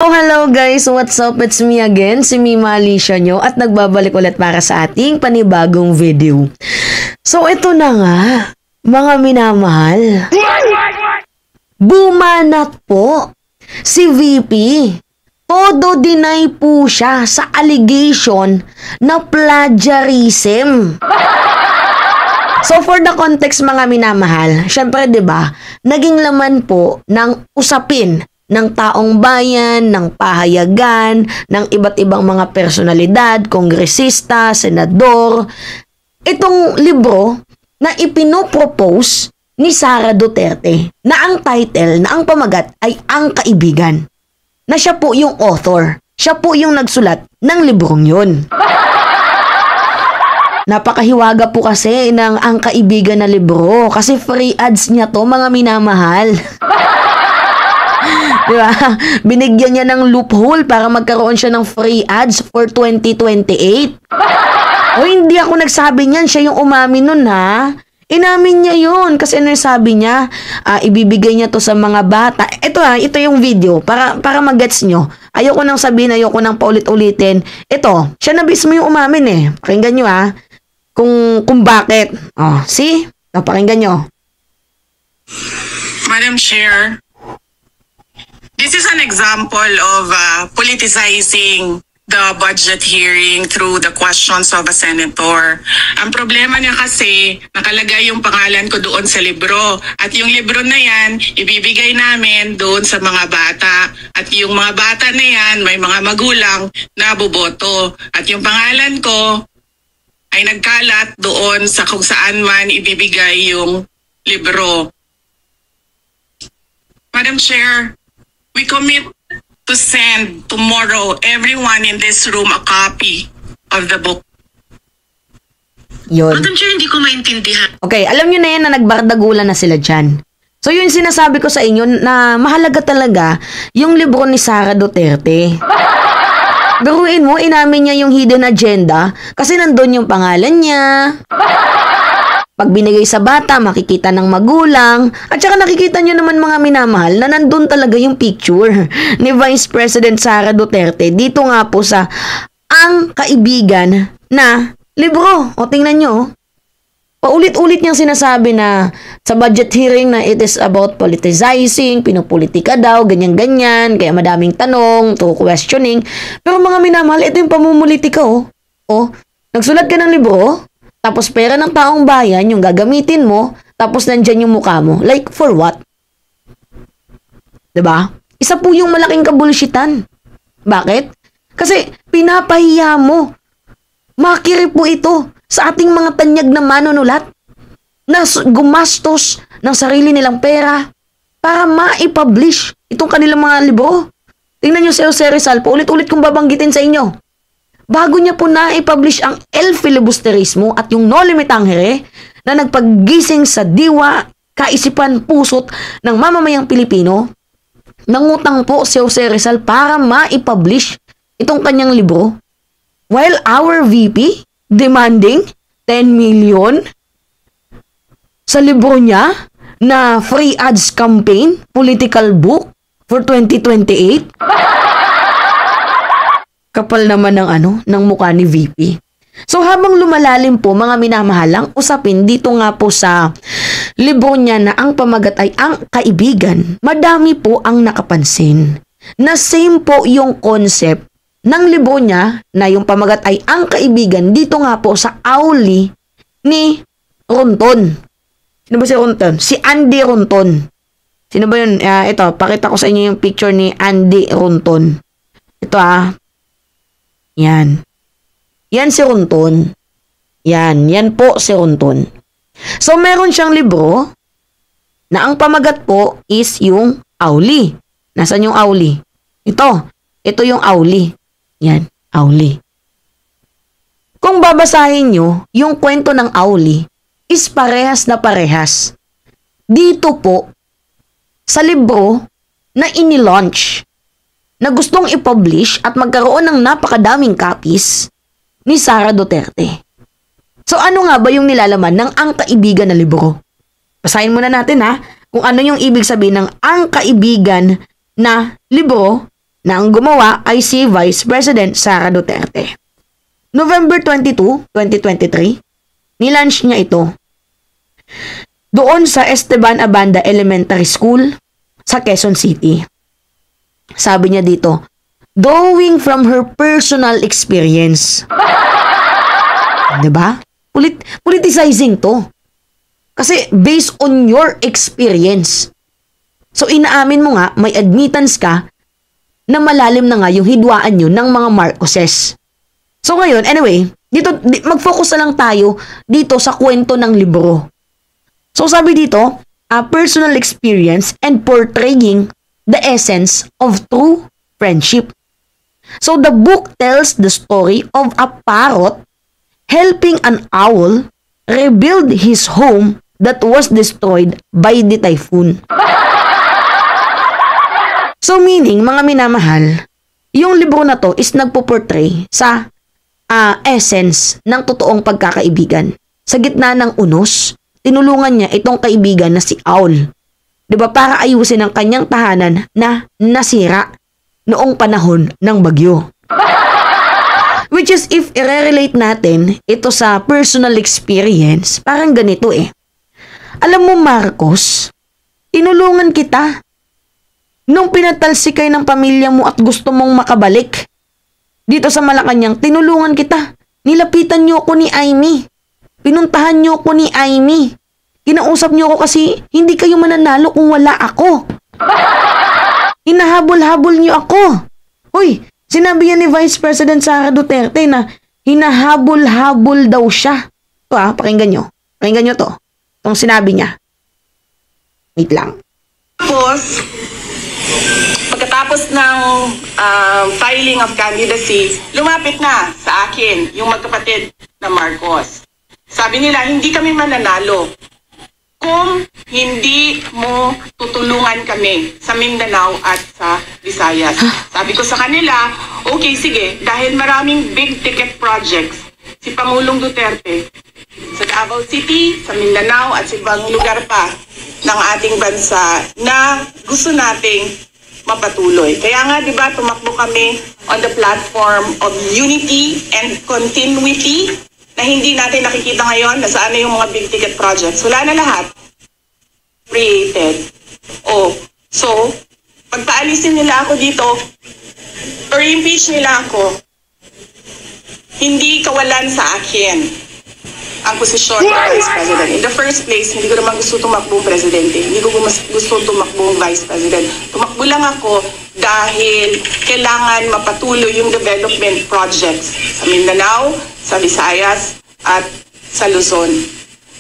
Hello guys! What's up? It's me again, si Mima Alicia nyo at nagbabalik ulit para sa ating panibagong video. So ito na nga, mga minamahal. Bumanat po si VP. Todo deny po siya sa allegation na plagiarism. So for the context mga minamahal, syempre 'di ba, naging laman po ng usapin ng taong bayan, ng pahayagan, ng iba't ibang mga personalidad, kongresista, senador, itong libro na ipinopropose ni Sara Duterte na ang title, na ang pamagat ay Ang Kaibigan. Na siya po yung author. Siya po yung nagsulat ng librong yun. Napakahiwaga po kasi ng Ang Kaibigan na libro kasi free ads niya to mga minamahal. Diba? Binigyan niya ng loophole para magkaroon siya ng free ads for 2028. O hindi ako nagsabi niyan, siya yung umamin nun ha. Inamin niya yun kasi ano yung sabi niya, ibibigay niya to sa mga bata. Ito yung video para mag-gets nyo. Ayoko nang sabihin, ayoko nang paulit-ulitin. Ito, siya na mismo yung umamin eh. Pakinggan nyo ha. Kung bakit. See? Pakinggan nyo. Madam Chair, this is an example of politicizing the budget hearing through the questions of a senator. Ang problema niya kasi, nakalagay yung pangalan ko doon sa libro. At yung libro na yan, ibibigay namin doon sa mga bata. At yung mga bata na yan, may mga magulang na boboto. At yung pangalan ko ay nagkalat doon sa kung saan man ibibigay yung libro. Madam Chair, we commit to send tomorrow everyone in this room a copy of the book. Yun. Madam Chair, hindi ko maintindihan. Okay, alam nyo na yan na nagbardagulan na sila dyan. So yun sinasabi ko sa inyo na mahalaga talaga yung libro ni Sara Duterte. Biruin mo, inamin niya yung hidden agenda kasi nandun yung pangalan niya. Pag binigay sa bata, makikita ng magulang. At saka nakikita nyo naman mga minamahal na nandun talaga yung picture ni Vice President Sara Duterte. Dito nga po sa Ang Kaibigan na libro. O tingnan nyo. Paulit-ulit niyang sinasabi na sa budget hearing na it is about politicizing, pinopolitika daw, ganyan-ganyan, kaya madaming tanong, to questioning. Pero mga minamahal, ito yung pamumulitika nagsulat ka ng libro, tapos pera ng taong bayan, yung gagamitin mo, tapos nandyan yung mukha mo. Like, for what? Diba? Isa po yung malaking kabulshitan. Bakit? Kasi pinapahiya mo. Makiri po ito sa ating mga tanyag na manunulat na gumastos ng sarili nilang pera para maipublish itong kanilang mga libro. Tingnan nyo si Jose Rizal po, ulit-ulit kong babanggitin sa inyo. Bago niya po na-publish ang El Filibusterismo at yung No Limit Tangere na nagpaggising sa diwa, kaisipan, pusot ng mamamayang Pilipino, nangutang po si Jose Rizal para ma-publish itong kanyang libro. While our VP demanding 10 million sa libro niya na free ads campaign, political book for 2028. Kapal naman ng mukha ni VP. So habang lumalalim po mga minamahalang usapin dito nga po sa libro niya na ang pamagat ay Ang Kaibigan, madami po ang nakapansin na same po yung concept ng libro niya na yung pamagat ay Ang Kaibigan dito nga po sa auli ni Ronton. Sino ba si Ronton? Si Andy Ronton. Sino ba yun? Ito, pakita ko sa inyo yung picture ni Andy Ronton. Ito Yan. Yan si Ronton. Yan po si Ronton. So, meron siyang libro na ang pamagat po is yung Auli. Nasaan yung Auli? Ito yung Auli. Yan, Auli. Kung babasahin nyo, yung kwento ng Auli is parehas na parehas. Dito po, sa libro na inilaunch, na gustong i-publish at magkaroon ng napakadaming copies ni Sara Duterte. So ano nga ba yung nilalaman ng Ang Kaibigan na libro? Basahin muna natin kung ano yung ibig sabihin ng Ang Kaibigan na libro na ang gumawa ay si Vice President Sara Duterte. November 22, 2023, nilaunch niya ito doon sa Esteban Abanda Elementary School sa Quezon City. Sabi niya dito, drawing from her personal experience. Diba? Politicizing to. Kasi based on your experience. So inaamin mo nga, may admittance ka na malalim na nga yung hidwaan nyo ng mga Marcoses. So ngayon, anyway, dito mag-focus na lang tayo dito sa kwento ng libro. So sabi dito, a personal experience and portraying the essence of true friendship. So the book tells the story of a parrot helping an owl rebuild his home that was destroyed by the typhoon. So meaning, mga minamahal, yung libro na to is nagpo-portray sa essence ng totoong pagkakaibigan. Sa gitna ng unos, tinulungan niya itong kaibigan na si Owl. 'Di ba? Para ayusin ang kanyang tahanan na nasira noong panahon ng bagyo. Which is, if i-relate natin ito sa personal experience, parang ganito eh. Alam mo, Marcos, tinulungan kita nung pinatalsikay ng pamilya mo at gusto mong makabalik. Dito sa Malacanang, tinulungan kita. Nilapitan niyo ako ni Amy. Pinuntahan niyo ako ni Amy. Kinausap niyo ako kasi hindi kayo mananalo kung wala ako. Hinahabol-habol niyo ako. Hoy, sinabi niya ni Vice President Sara Duterte na hinahabol-habol daw siya. Ito pakinggan niyo. Pakinggan niyo to. Itong sinabi niya. Wait lang. Tapos, pagkatapos ng filing of candidacy, lumapit na sa akin yung magkapatid na Marcos. Sabi nila, hindi kami mananalo kung hindi mo tutulungan kami sa Mindanao at sa Visayas. Sabi ko sa kanila, okay, sige, dahil maraming big ticket projects si Pangulong Duterte sa Davao City, sa Mindanao at sa ibang lugar pa ng ating bansa na gusto nating mapatuloy. Kaya nga, di ba, tumakbo kami on the platform of unity and continuity na hindi natin nakikita ngayon na saan na yung mga big ticket projects. Wala na lahat. Created. So, pagpaalisin nila ako dito, or impeach nila ako, hindi kawalan sa akin ang posisyon ng Vice President. In the first place, hindi ko naman gusto tumakbong presidente. Hindi ko gusto tumakbong Vice President. Tumakbo lang ako dahil kailangan mapatuloy yung development projects sa Mindanao, sa Visayas, at sa Luzon.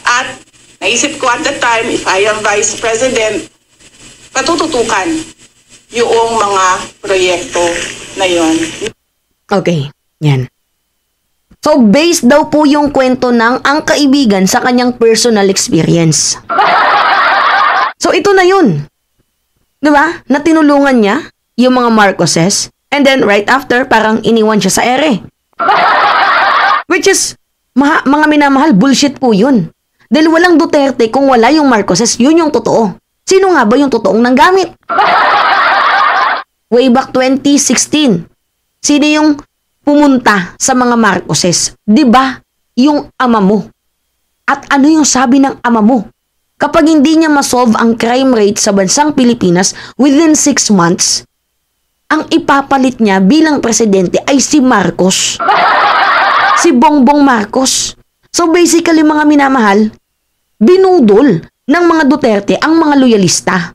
At naisip ko at that time, if I am Vice President, patututukan yung mga proyekto na yon. Okay, yan. So, based daw po yung kwento ng ang kaibigan sa kanyang personal experience. So, ito na yun. Diba? Na tinulungan niya yung mga Marcoses and then right after, parang iniwan siya sa ere. Which is, mga minamahal, bullshit po yun. Dahil walang Duterte kung wala yung Marcoses, yun yung totoo. Sino nga ba yung totoong nanggamit? Way back 2016, sino yung pumunta sa mga Marcoses? Diba? Yung ama mo. At ano yung sabi ng ama mo? Kapag hindi niya masolve ang crime rate sa bansang Pilipinas within 6 months, ang ipapalit niya bilang presidente ay si Marcos. Si Bongbong Marcos. So basically, mga minamahal, binudol ng mga Duterte ang mga loyalista.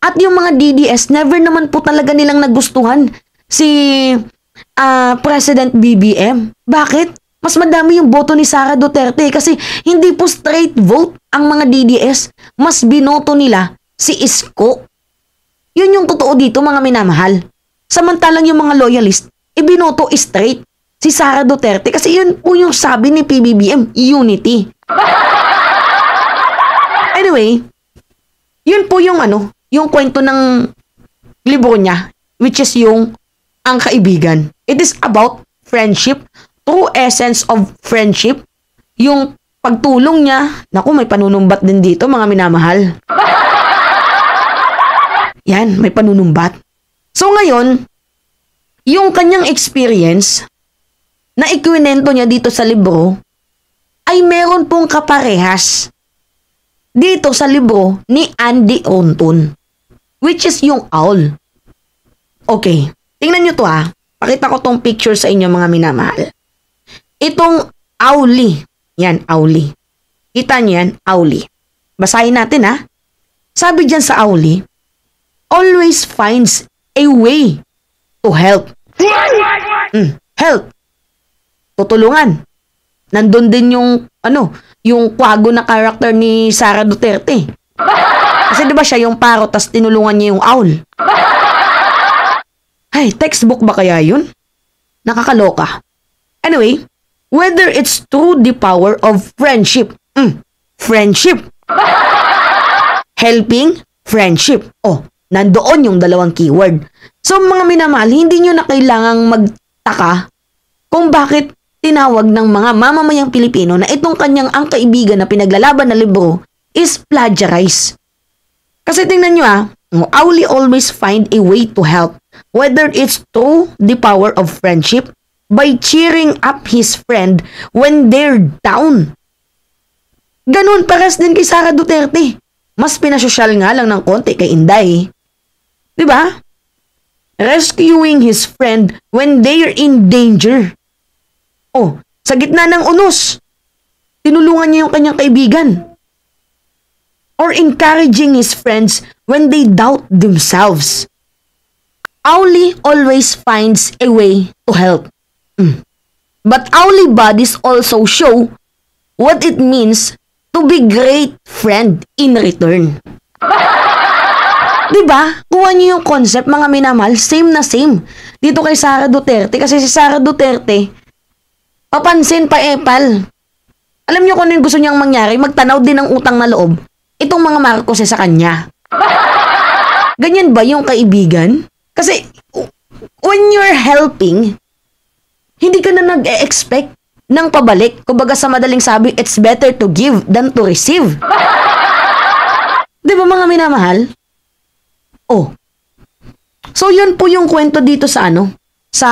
At yung mga DDS, never naman po talaga nilang nagustuhan si President BBM. Bakit? Mas madami yung boto ni Sara Duterte kasi hindi po straight vote ang mga DDS. Mas binoto nila si Isko. Yun yung totoo dito, mga minamahal. Samantalang yung mga loyalist, ibinoto straight si Sara Duterte kasi yun po yung sabi ni PBBM, unity. Anyway, yun po yung yung kwento ng libro niya, which is yung ang kaibigan. It is about friendship, true essence of friendship. Yung pagtulong niya, naku, may panunumbat din dito, mga minamahal. Yan, may panunumbat. So ngayon, yung kanyang experience na ikwinento niya dito sa libro ay meron pong kaparehas dito sa libro ni Andy Ronton, which is yung owl. Okay, tingnan nyo to ha. Pakita ko tong picture sa inyo mga minamahal. Itong owlie. Yan, owlie. Kita nyo yan, owlie. Basahin natin ha. Sabi dyan sa owlie, always finds a way to help. Help. Tutulungan. Nandun din yung, yung kwago na character ni Sara Duterte. Kasi diba siya yung parrot, tas tinulungan niya yung owl. Ay, textbook ba kaya yun? Nakakaloka. Anyway, whether it's through the power of friendship. Friendship. Helping, friendship. Oh, nandoon yung dalawang keyword. So mga minamahal, hindi nyo na kailangang magtaka kung bakit tinawag ng mga mamamayang Pilipino na itong kanyang ang kaibigan na pinaglalaban na libro is plagiarize. Kasi tingnan nyo owlie always find a way to help, whether it's through the power of friendship, by cheering up his friend when they're down. Ganun pares din kay Sara Duterte. Mas pinasosyal nga lang ng konti kay Inday. Diba? Rescuing his friend when they're in danger. Oh, sa gitna ng unos, tinulungan niya yung kanyang kaibigan. Or encouraging his friends when they doubt themselves. Owlie always finds a way to help. But owlie bodies also show what it means to be great friend in return. Diba? Kuha niyo yung concept, mga minamahal, same na same. Dito kay Sara Duterte, kasi si Sara Duterte, papansin pa epal. Alam niyo kung ano yung gusto niyang mangyari? Magtanaw din ng utang na loob itong mga Marcos sa kanya. Ganyan ba yung kaibigan? Kasi, when you're helping, hindi ka na nag-e-expect ng pabalik. Kumbaga sa madaling sabi, it's better to give than to receive. Di ba mga minamahal? Oh. So yun po yung kwento dito sa sa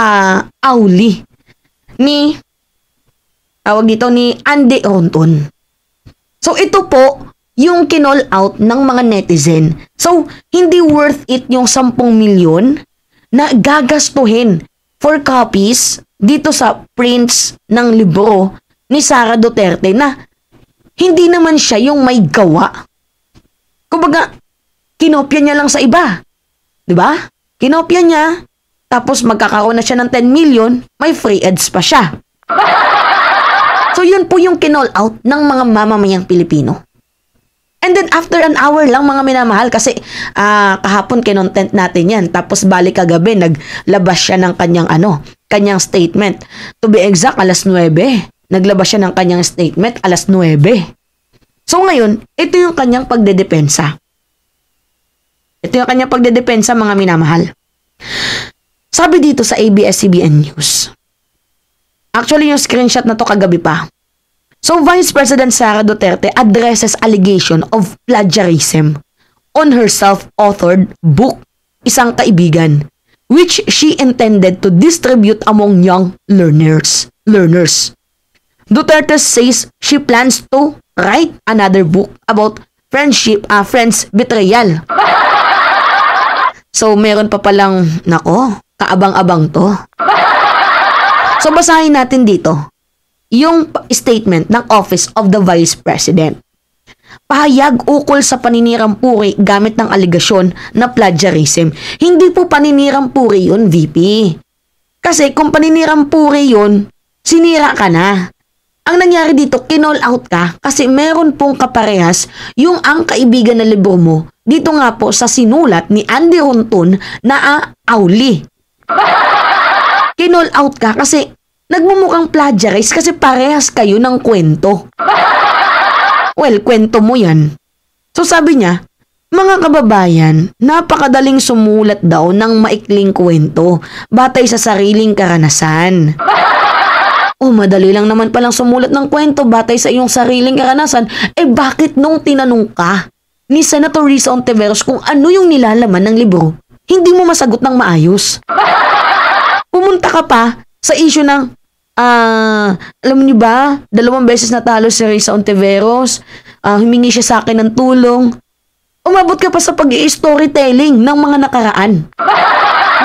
owlie ni Andy Ronton. So ito po yung kinall out ng mga netizen. So hindi worth it yung 10 milyon na gagastuhin for copies dito sa prints ng libro ni Sara Duterte na hindi naman siya yung may gawa. Kumbaga, kinopya niya lang sa iba. Diba? Kinopya niya, tapos magkakaroon na siya ng 10 million, may free ads pa siya. So yun po yung kinall out ng mga mamamayang Pilipino. And then after an hour lang mga minamahal, kasi kahapon kinontent natin yan, tapos balik kagabi naglabas siya ng kanyang statement. To be exact, alas 9. Naglabas siya ng kanyang statement alas 9. So ngayon, ito yung kanyang pagdedepensa. Ito yung kanyang pagdedepensa mga minamahal. Sabi dito sa ABS-CBN News. Actually yung screenshot na to kagabi pa. So, Vice President Sara Duterte addresses allegation of plagiarism on her self-authored book, Isang Kaibigan, which she intended to distribute among young learners. Duterte says she plans to write another book about friends betrayal. So, meron pa palang, kaabang-abang to. So, basahin natin dito yung statement ng Office of the Vice President. Pahayag ukol sa paninirang puri gamit ng aligasyon na plagiarism. Hindi po paninirang puri yun, VP. Kasi kung paninirang puri yun, sinira ka na. Ang nangyari dito, kinall out ka kasi meron pong kaparehas yung Ang Kaibigan na libro mo dito nga po sa sinulat ni Andy Ronton na owlie. Kinall out ka kasi nagmumukhang plagiarize kasi parehas kayo ng kwento. Well, kwento mo yan. So sabi niya, mga kababayan, napakadaling sumulat daw ng maikling kwento batay sa sariling karanasan. Madali lang naman palang sumulat ng kwento batay sa iyong sariling karanasan. Bakit nung tinanong ka ni Senator Risa Ontiveros kung ano yung nilalaman ng libro, hindi mo masagot ng maayos. Pumunta ka pa sa issue ng, alam niyo ba, 2 beses natalo si Risa Ontiveros, humingi siya sa akin ng tulong. Umabot ka pa sa pag-i-storytelling ng mga nakaraan.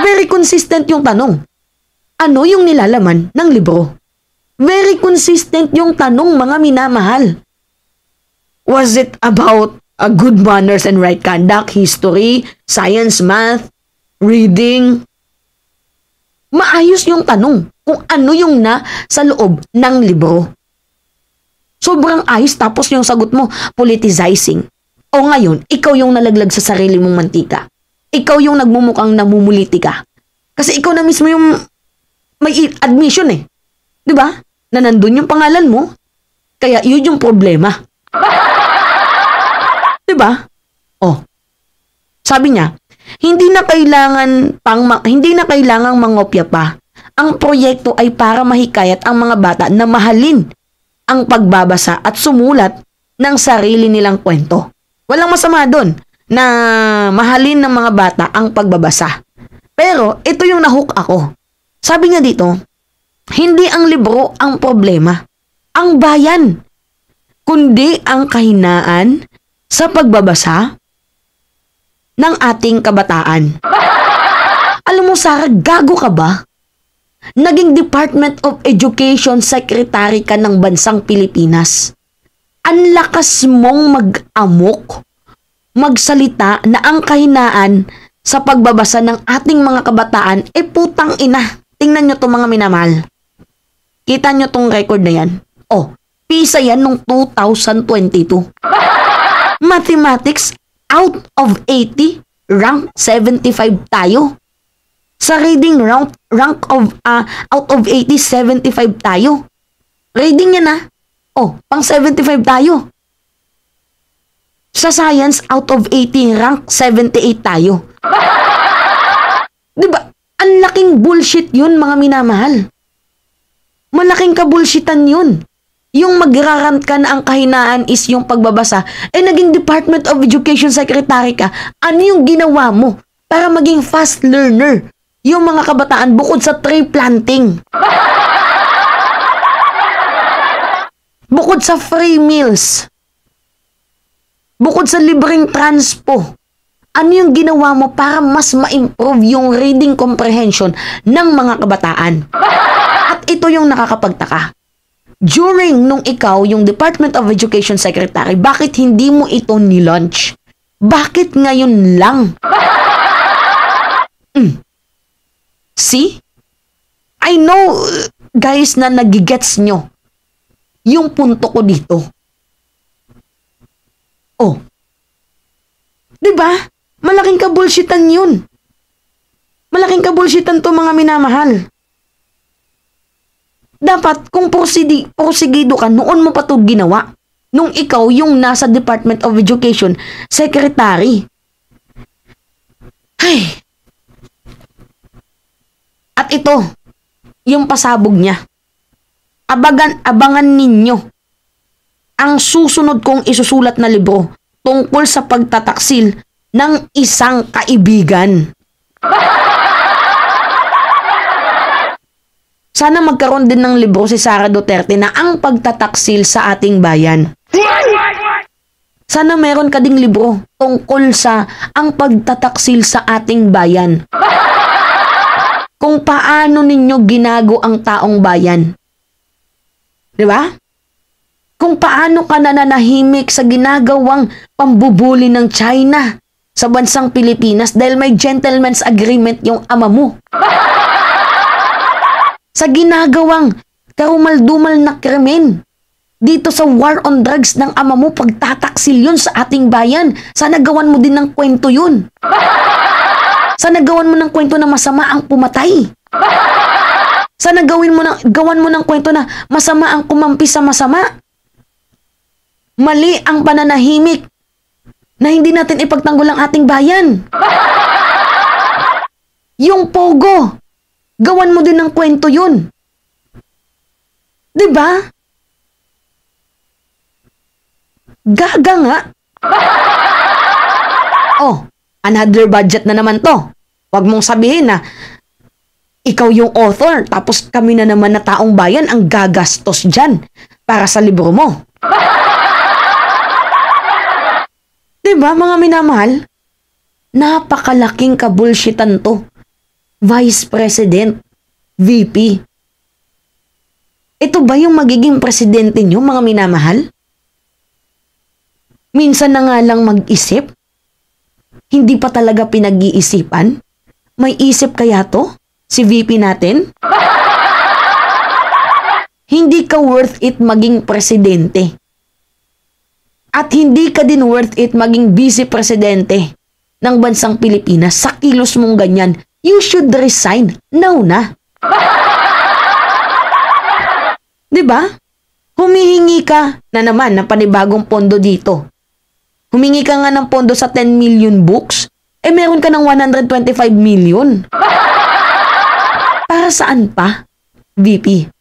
Very consistent yung tanong. Ano yung nilalaman ng libro? Very consistent yung tanong, mga minamahal. Was it about good manners and right conduct, history, science, math, reading? Maayos yung tanong kung ano yung sa loob ng libro. Sobrang ayos, tapos yung sagot mo, politicizing. O ngayon, ikaw yung nalaglag sa sarili mong mantika. Ikaw yung nagmumukhang namumulitika. Kasi ikaw na mismo yung may admission eh. Di ba? Na nandun yung pangalan mo. Kaya yun yung problema. Di ba? Oh. Sabi niya, hindi na kailangang mangopya pa. Ang proyekto ay para mahikayat ang mga bata na mahalin ang pagbabasa at sumulat ng sarili nilang kwento. Walang masama doon na mahalin ng mga bata ang pagbabasa. Pero ito yung nahook ako. Sabi niya dito, hindi ang libro ang problema, ang bayan, kundi ang kahinaan sa pagbabasa ng ating kabataan. Alam mo, Sarah, gago ka ba? Naging Department of Education Secretary ka ng bansang Pilipinas. Ang lakas mong mag-amok, magsalita na ang kahinaan sa pagbabasa ng ating mga kabataan, putang ina. Tingnan nyo itong mga minamahal. Kita nyo itong record na yan. Oh, PISA yan nung 2022. Mathematics, out of 80, rank 75 tayo. Sa reading, out of 80, 75 tayo. Reading yan ah. Oh, pang 75 tayo. Sa science, out of 80, rank 78 tayo. Diba? Ang laking bullshit yun, mga minamahal. Malaking kabulshitan yun. Yung magrarant ka na ang kahinaan is yung pagbabasa, naging Department of Education Secretary ka, ano yung ginawa mo para maging fast learner yung mga kabataan bukod sa tree planting? Bukod sa free meals, bukod sa libreng transpo, ano yung ginawa mo para mas ma-improve yung reading comprehension ng mga kabataan? At ito yung nakakapagtaka. During nung ikaw yung Department of Education Secretary, bakit hindi mo ito ni-launch? Bakit ngayon lang? See? I know, guys, na nagigets nyo yung punto ko dito. Oh. Diba? Malaking kabulshitan yun. Malaking kabulshitan to, mga minamahal. Dapat, kung porsigido ka, noon mo pa to ginawa. Nung ikaw yung nasa Department of Education Secretary. Ay. At ito, yung pasabog niya. Abangan ninyo ang susunod kong isusulat na libro tungkol sa pagtataksil ng isang kaibigan. Sana magkaroon din ng libro si Sara Duterte na ang pagtataksil sa ating bayan. Sana meron ka ding libro tungkol sa ang pagtataksil sa ating bayan. Kung paano ninyo ginago ang taong bayan. Diba? Kung paano ka nananahimik sa ginagawang pambubuli ng China sa bansang Pilipinas dahil may gentleman's agreement yung ama mo. Sa ginagawang karumal-dumal na krimen dito sa war on drugs ng ama mo, pagtataksil yun sa ating bayan. Sana gawan mo din ng kwento yun. Sana gawan mo ng kwento na masama ang pumatay. Sana gawan mo ng kwento na masama ang kumampi sa masama. Mali ang pananahimik na hindi natin ipagtanggol ang ating bayan. Yung pogo, gawan mo din ng kwento yun. Diba? Gaga nga. Oh, another budget na naman to. Wag mong sabihin na ikaw yung author, tapos kami na naman na taong bayan ang gagastos dyan para sa libro mo. Diba, mga minamahal? Napakalaking kabulshitan to. Vice President, VP. Ito ba yung magiging presidente nyo, mga minamahal? Minsan na nga lang mag-isip? Hindi pa talaga pinag-iisipan? May isip kaya to? Si VP natin? Hindi ka worth it maging presidente. At hindi ka din worth it maging vice presidente ng bansang Pilipinas sa kilos mong ganyan. You should resign now na. Diba? Humihingi ka na naman ng panibagong pondo dito. Humingi ka nga ng pondo sa 10 million books, meron ka ng 125 million. Para saan pa, VP?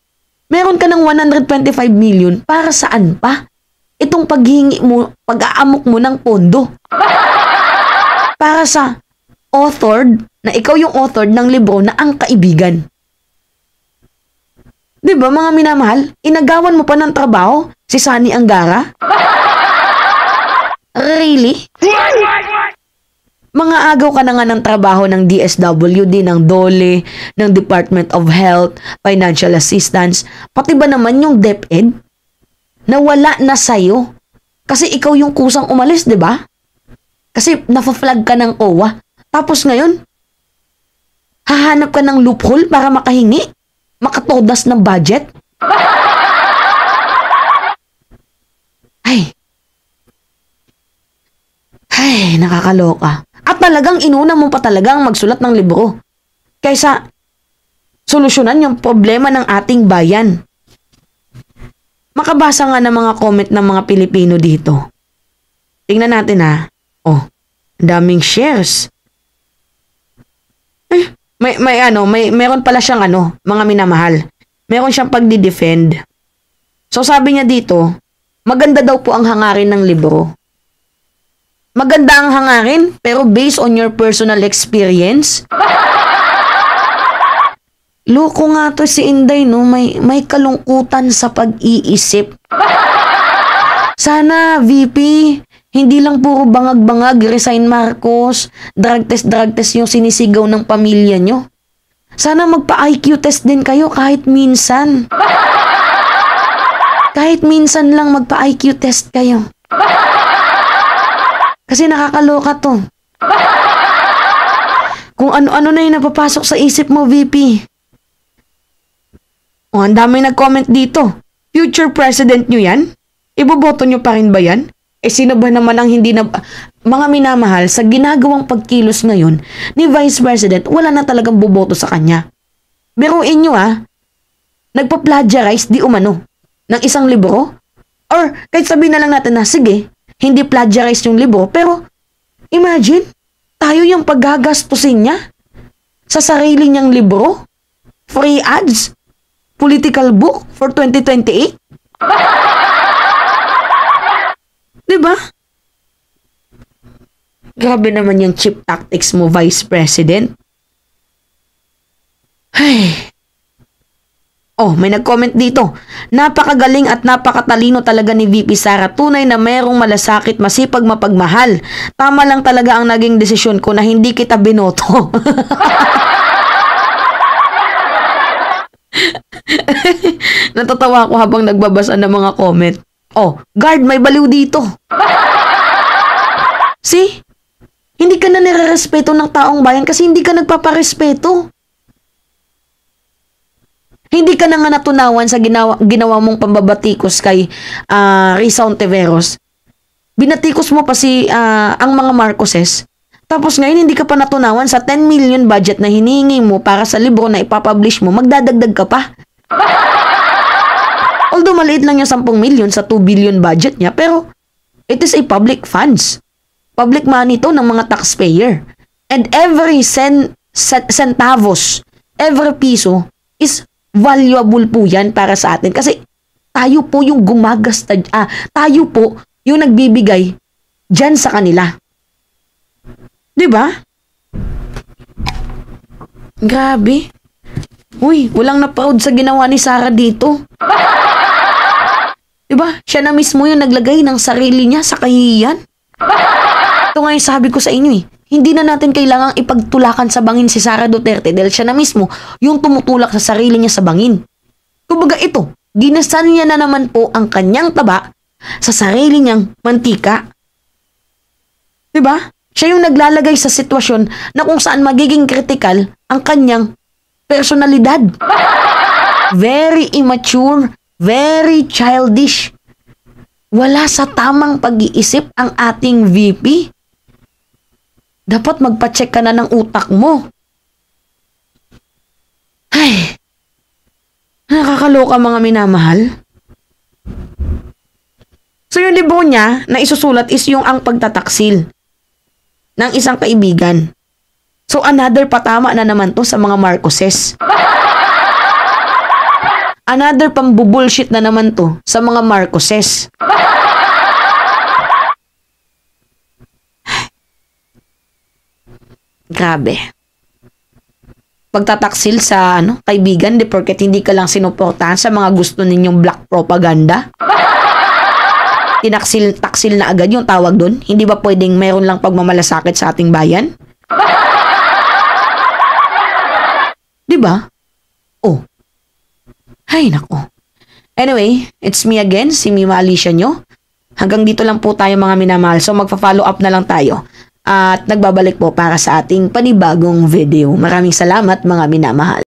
Meron ka ng 125 million, para saan pa? Itong paghingi mo, pag-aamok mo ng pondo. Para sa authored, na ikaw yung authored ng libro na Ang Kaibigan. Diba, mga minamahal? Inagawan mo pa ng trabaho si Sunny Angara? Really? Mga agaw ka na nga ng trabaho ng DSWD, ng DOLE, ng Department of Health, Financial Assistance, pati ba naman yung DepEd? Nawala na sa'yo. Kasi ikaw yung kusang umalis, di ba? Kasi nafa-flag ka ng OWA. Tapos ngayon, hahanap ka ng loophole para makahingi? Makatodas ng budget? Ay, nakakaloka. At talagang inuna mo pa talagang magsulat ng libro. Kaysa solusyonan yung problema ng ating bayan. Makabasa nga ng mga comment ng mga Pilipino dito. Tingnan natin ha. Oh, daming shares. Meron pala siyang mga minamahal. Meron siyang pagdi-defend. So sabi niya dito, maganda daw po ang hangarin ng libro. Maganda ang hangarin, pero based on your personal experience. Loko nga to si Inday, no? May kalungkutan sa pag-iisip. Sana, VP, hindi lang puro bangag-bangag, resign Marcos, drug test yung sinisigaw ng pamilya nyo. Sana magpa-IQ test din kayo kahit minsan. Kahit minsan lang magpa-IQ test kayo. Kasi nakakaloka to. Kung ano-ano na yung napapasok sa isip mo, VP. Oh, ang dami nag-comment dito. Future president nyo yan? Iboboto nyo pa rin ba yan? Sino ba naman ang hindi na... Mga minamahal, sa ginagawang pagkilos ngayon ni Vice President, wala na talagang boboto sa kanya. Biruin nyo nagpa-plagiarize di umano ng isang libro? Or kahit sabihin na lang natin na, sige, hindi plagiarize yung libro, pero imagine, tayo yung paggagastusin niya sa sarili niyang libro? Free ads? Political book for 2028? Diba? Grabe naman yung cheap tactics mo, Vice President. Ay. Oh, may nag-comment dito. Napakagaling at napakatalino talaga ni VP Sara. Tunay na mayroong malasakit, masipag, mapagmahal. Tama lang talaga ang naging desisyon ko na hindi kita binoto. Natatawa ako habang nagbabasa ng mga comment. Oh, guard, may baliw dito. See? Hindi ka na nire-respeto ng taong bayan kasi hindi ka nagpaparespeto. Hindi ka na nga natunawan sa ginawa mong pambabatikos kay Risa Ontiveros. Binatikos mo pa ang mga Marcoses. Tapos ngayon hindi ka pa natunawan sa 10 million budget na hinihingi mo para sa libro na ipapublish mo, magdadagdag ka pa. Although maliit lang yung 10 million sa 2 billion budget niya, pero it is a public funds. Public money to ng mga taxpayer. And every centavos, every piso is valuable po yan para sa atin. Kasi tayo po yung gumagasta, tayo po yung nagbibigay dyan sa kanila. Diba? Grabe. Uy, walang na-proud sa ginawa ni Sarah dito. Diba? Siya na mismo yung naglagay ng sarili niya sa kahihiyan. Ito nga yung sabi ko sa inyo eh. Hindi na natin kailangang ipagtulakan sa bangin si Sara Duterte dahil siya na mismo yung tumutulak sa sarili niya sa bangin. Kumbaga ito, ginasan niya na naman po ang kanyang taba sa sarili niyang mantika. Diba? Siya yung naglalagay sa sitwasyon na kung saan magiging kritikal ang kanyang personalidad. Very immature, very childish. Wala sa tamang pag-iisip ang ating VP. Dapat magpa-check ka na ng utak mo. Ay, nakakaloka mga minamahal. So yung libro niya na isusulat is yung ang pagtataksil ng isang kaibigan. So another patama na naman to sa mga Marcoses. Another pambubullshit na naman to sa mga Marcoses. Grabe. Pagtataksil sa kaibigan, di porket hindi ka lang sinuportahan sa mga gusto ninyong black propaganda. Taksil na agad yung tawag doon. Hindi ba pwedeng mayroon lang pagmamalasakit sa ating bayan? Di ba? Oh. Ay, nako. Anyway, it's me again, si Mima Alicia nyo. Hanggang dito lang po tayo mga minamahal. So magpa-follow up na lang tayo. At nagbabalik po para sa ating panibagong video. Maraming salamat mga minamahal.